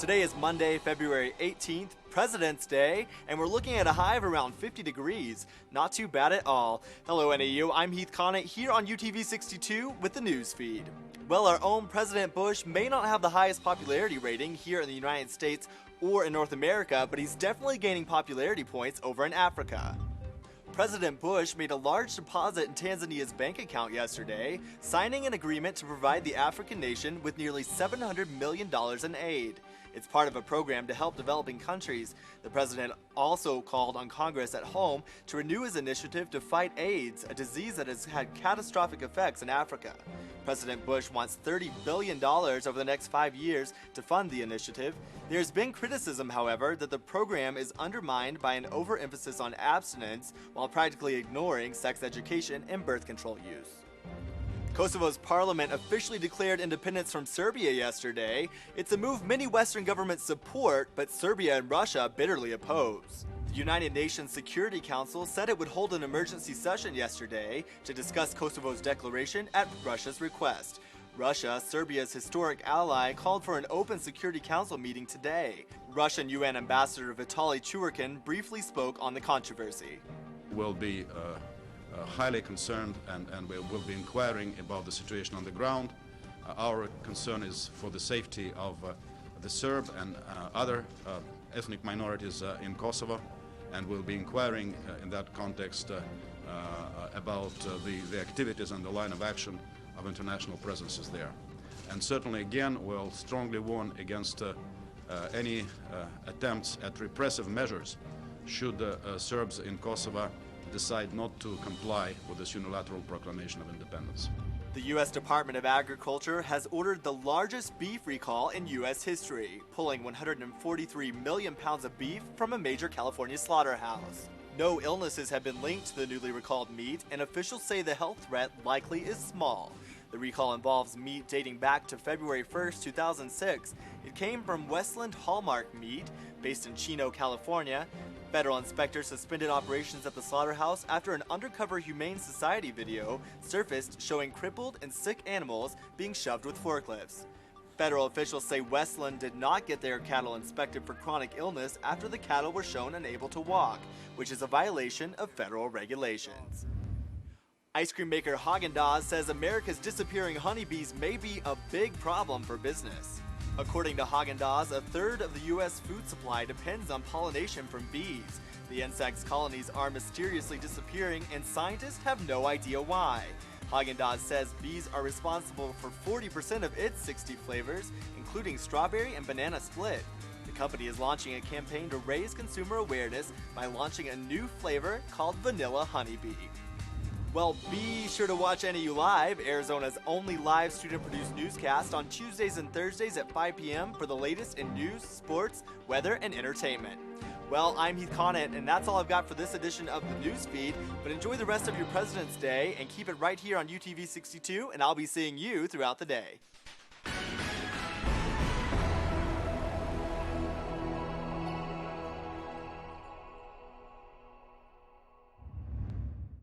Today is Monday, February 18th, President's Day, and we're looking at a high of around 50 degrees. Not too bad at all. Hello NAU, I'm Heath Connot here on UTV62 with the news feed. Well, our own President Bush may not have the highest popularity rating here in the United States or in North America, but he's definitely gaining popularity points over in Africa. President Bush made a large deposit in Tanzania's bank account yesterday, signing an agreement to provide the African nation with nearly $700 million in aid. It's part of a program to help developing countries. The president also called on Congress at home to renew his initiative to fight AIDS, a disease that has had catastrophic effects in Africa. President Bush wants $30 billion over the next 5 years to fund the initiative. There's been criticism, however, that the program is undermined by an overemphasis on abstinence while practically ignoring sex education and birth control use. Kosovo's parliament officially declared independence from Serbia yesterday. It's a move many Western governments support, but Serbia and Russia bitterly oppose. The United Nations Security Council said it would hold an emergency session yesterday to discuss Kosovo's declaration at Russia's request. Russia, Serbia's historic ally, called for an open Security Council meeting today. Russian UN Ambassador Vitaly Churkin briefly spoke on the controversy. We'll be highly concerned and we will be inquiring about the situation on the ground. Our concern is for the safety of the Serb and other ethnic minorities in Kosovo, and we'll be inquiring in that context about the activities and the line of action of international presences there. And certainly again we'll strongly warn against any attempts at repressive measures should Serbs in Kosovo decide not to comply with this unilateral proclamation of independence. The U.S. Department of Agriculture has ordered the largest beef recall in U.S. history, pulling 143 million pounds of beef from a major California slaughterhouse. No illnesses have been linked to the newly recalled meat, and officials say the health threat likely is small. The recall involves meat dating back to February 1st, 2006. It came from Westland Hallmark Meat, based in Chino, California. Federal inspectors suspended operations at the slaughterhouse after an undercover Humane Society video surfaced showing crippled and sick animals being shoved with forklifts. Federal officials say Westland did not get their cattle inspected for chronic illness after the cattle were shown unable to walk, which is a violation of federal regulations. Ice cream maker Häagen-Dazs says America's disappearing honeybees may be a big problem for business. According to Häagen-Dazs, a third of the U.S. food supply depends on pollination from bees. The insects' colonies are mysteriously disappearing, and scientists have no idea why. Häagen-Dazs says bees are responsible for 40% of its 60 flavors, including strawberry and banana split. The company is launching a campaign to raise consumer awareness by launching a new flavor called Vanilla Honeybee. Well, be sure to watch NAU Live, Arizona's only live student-produced newscast, on Tuesdays and Thursdays at 5 p.m. for the latest in news, sports, weather, and entertainment. Well, I'm Heath Connot, and that's all I've got for this edition of the news feed, but enjoy the rest of your President's Day and keep it right here on UTV62, and I'll be seeing you throughout the day.